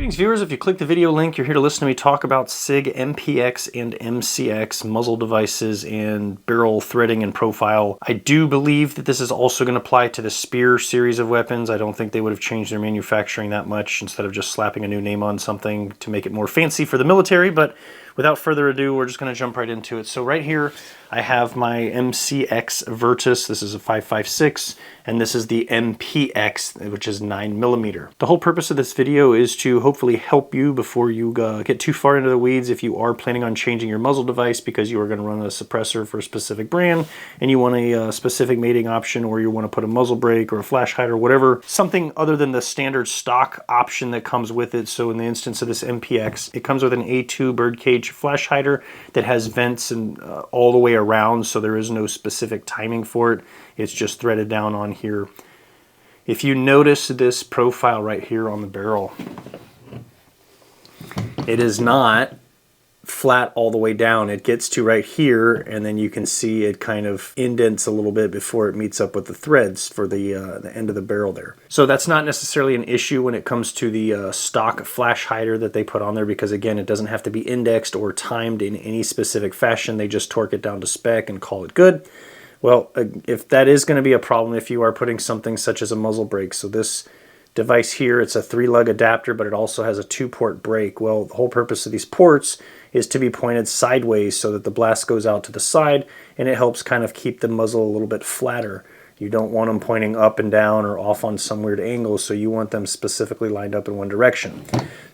Greetings viewers, if you click the video link, you're here to listen to me talk about Sig MPX and MCX muzzle devices and barrel threading and profile. I do believe that this is also going to apply to the Spear series of weapons. I don't think they would have changed their manufacturing that much instead of just slapping a new name on something to make it more fancy for the military, but without further ado, we're just going to jump right into it. So right here, I have my MCX Virtus. This is a 5.56, and this is the MPX, which is 9mm. The whole purpose of this video is to hopefully help you before you get too far into the weeds if you are planning on changing your muzzle device because you are going to run a suppressor for a specific brand and you want a specific mating option, or you want to put a muzzle brake or a flash hider, whatever, something other than the standard stock option that comes with it. So in the instance of this MPX, it comes with an A2 birdcage flash hider that has vents and all the way around, so there is no specific timing for it. It's just threaded down on here. If you notice this profile right here on the barrel, it is not flat all the way down. It gets to right here, and then you can see it kind of indents a little bit before it meets up with the threads for the end of the barrel there. So that's not necessarily an issue when it comes to the stock flash hider that they put on there, because again, it doesn't have to be indexed or timed in any specific fashion. They just torque it down to spec and call it good. Well, if that is going to be a problem if you are putting something such as a muzzle brake, so this device here, it's a 3-lug adapter, but it also has a 2-port brake. Well, the whole purpose of these ports is to be pointed sideways so that the blast goes out to the side, and it helps kind of keep the muzzle a little bit flatter. You don't want them pointing up and down or off on some weird angle, so you want them specifically lined up in one direction.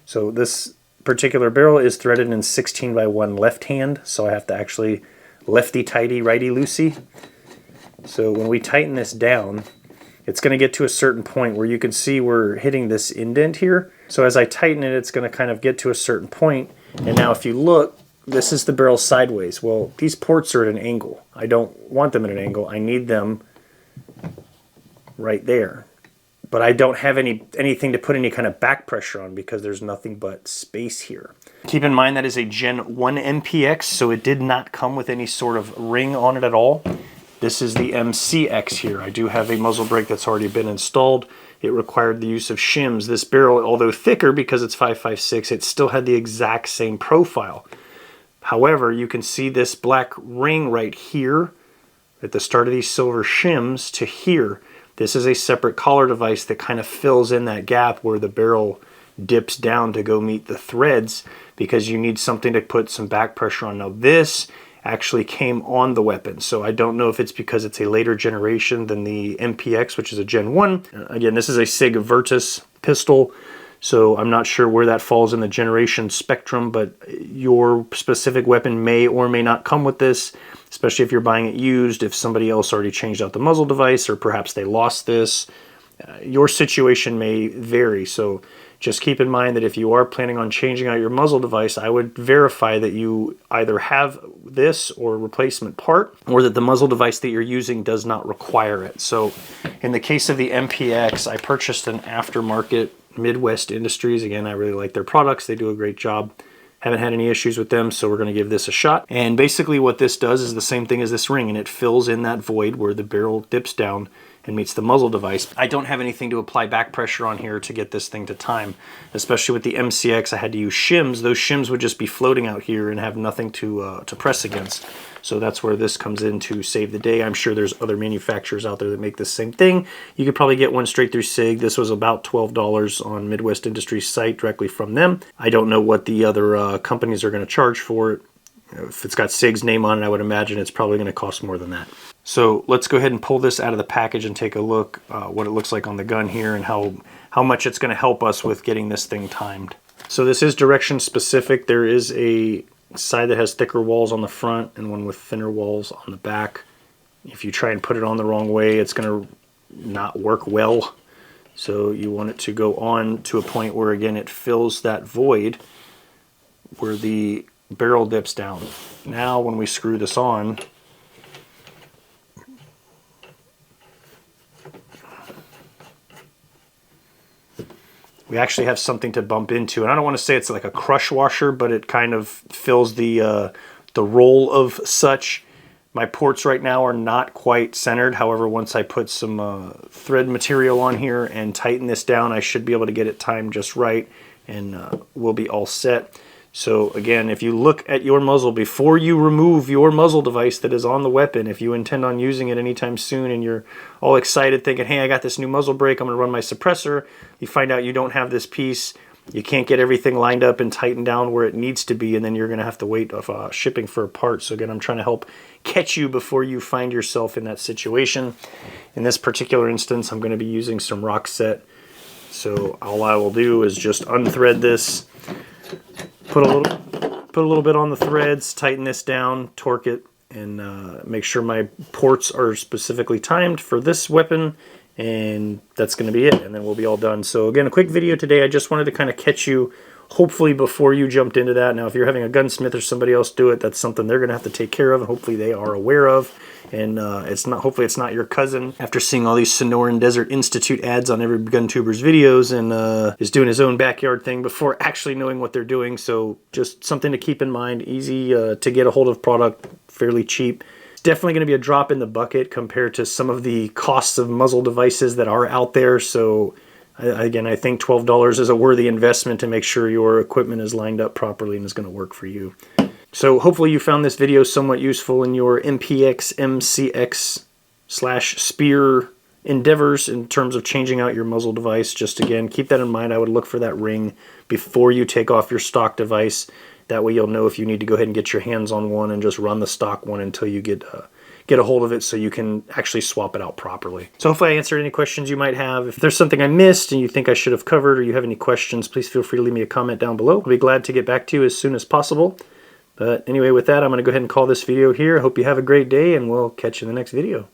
So this particular barrel is threaded in 16x1 left hand, so I have to actually lefty-tighty, righty-loosey. So when we tighten this down, it's going to get to a certain point where you can see we're hitting this indent here. So as I tighten it, it's going to kind of get to a certain point. And now if you look, this is the barrel sideways. Well, these ports are at an angle. I don't want them at an angle. I need them right there. But I don't have anything to put any kind of back pressure on because there's nothing but space here. Keep in mind that is a Gen 1 MPX, so it did not come with any sort of ring on it at all. This is the MCX here. I do have a muzzle brake that's already been installed. It required the use of shims. This barrel, although thicker because it's 5.56, it still had the exact same profile. However, you can see this black ring right here at the start of these silver shims to here. This is a separate collar device that kind of fills in that gap where the barrel dips down to go meet the threads, because you need something to put some back pressure on. Now this actually came on the weapon, so I don't know if it's because it's a later generation than the MPX, which is a Gen 1. Again, this is a Sig Virtus pistol, so I'm not sure where that falls in the generation spectrum, but your specific weapon may or may not come with this, especially if you're buying it used, if somebody else already changed out the muzzle device, or perhaps they lost this. Your situation may vary, so just keep in mind that if you are planning on changing out your muzzle device, I would verify that you either have this or a replacement part, or that the muzzle device that you're using does not require it. So in the case of the MPX, I purchased an aftermarket Midwest Industries. Again, I really like their products. They do a great job. Haven't had any issues with them, so we're going to give this a shot. And basically what this does is the same thing as this ring, and it fills in that void where the barrel dips down and meets the muzzle device. I don't have anything to apply back pressure on here to get this thing to time. Especially with the MCX, I had to use shims. Those shims would just be floating out here and have nothing to press against. So that's where this comes in to save the day. I'm sure there's other manufacturers out there that make the same thing. You could probably get one straight through Sig. This was about $12 on Midwest Industries site directly from them. I don't know what the other companies are going to charge for it. If it's got Sig's name on it, I would imagine it's probably going to cost more than that. So let's go ahead and pull this out of the package and take a look what it looks like on the gun here, and how much it's going to help us with getting this thing timed. So this is direction specific. There is a side that has thicker walls on the front and one with thinner walls on the back. If you try and put it on the wrong way, it's going to not work well. So you want it to go on to a point where, again, it fills that void where the barrel dips down. Now when we screw this on, we actually have something to bump into. And I don't want to say it's like a crush washer, but it kind of fills the role of such. My ports right now are not quite centered. However, once I put some thread material on here and tighten this down, I should be able to get it timed just right. and we'll be all set. So again, if you look at your muzzle before you remove your muzzle device that is on the weapon, if you intend on using it anytime soon and you're all excited thinking, hey, I got this new muzzle brake, I'm going to run my suppressor, you find out you don't have this piece, you can't get everything lined up and tightened down where it needs to be, and then you're going to have to wait shipping for a part. So again, I'm trying to help catch you before you find yourself in that situation. In this particular instance, I'm going to be using some rock set. So all I will do is just unthread this, put a little bit on the threads, tighten this down, torque it, and make sure my ports are specifically timed for this weapon, and that's going to be it, and then we'll be all done. So again, a quick video today. I just wanted to kind of catch you, hopefully before you jumped into that. Now, if you're having a gunsmith or somebody else do it, that's something they're going to have to take care of, and hopefully they are aware of. And hopefully it's not your cousin after seeing all these Sonoran Desert Institute ads on every gun tuber's videos and is doing his own backyard thing before actually knowing what they're doing. So just something to keep in mind. Easy to get a hold of product, fairly cheap. It's definitely going to be a drop in the bucket compared to some of the costs of muzzle devices that are out there. So again, I think $12 is a worthy investment to make sure your equipment is lined up properly and is going to work for you. So hopefully you found this video somewhat useful in your MPX, MCX / spear endeavors in terms of changing out your muzzle device. Just again, keep that in mind. I would look for that ring before you take off your stock device. That way you'll know if you need to go ahead and get your hands on one and just run the stock one until you get a hold of it so you can actually swap it out properly. So hopefully I answered any questions you might have. If there's something I missed and you think I should have covered or you have any questions, please feel free to leave me a comment down below. I'll be glad to get back to you as soon as possible. But anyway, with that, I'm going to go ahead and call this video here. I hope you have a great day, and we'll catch you in the next video.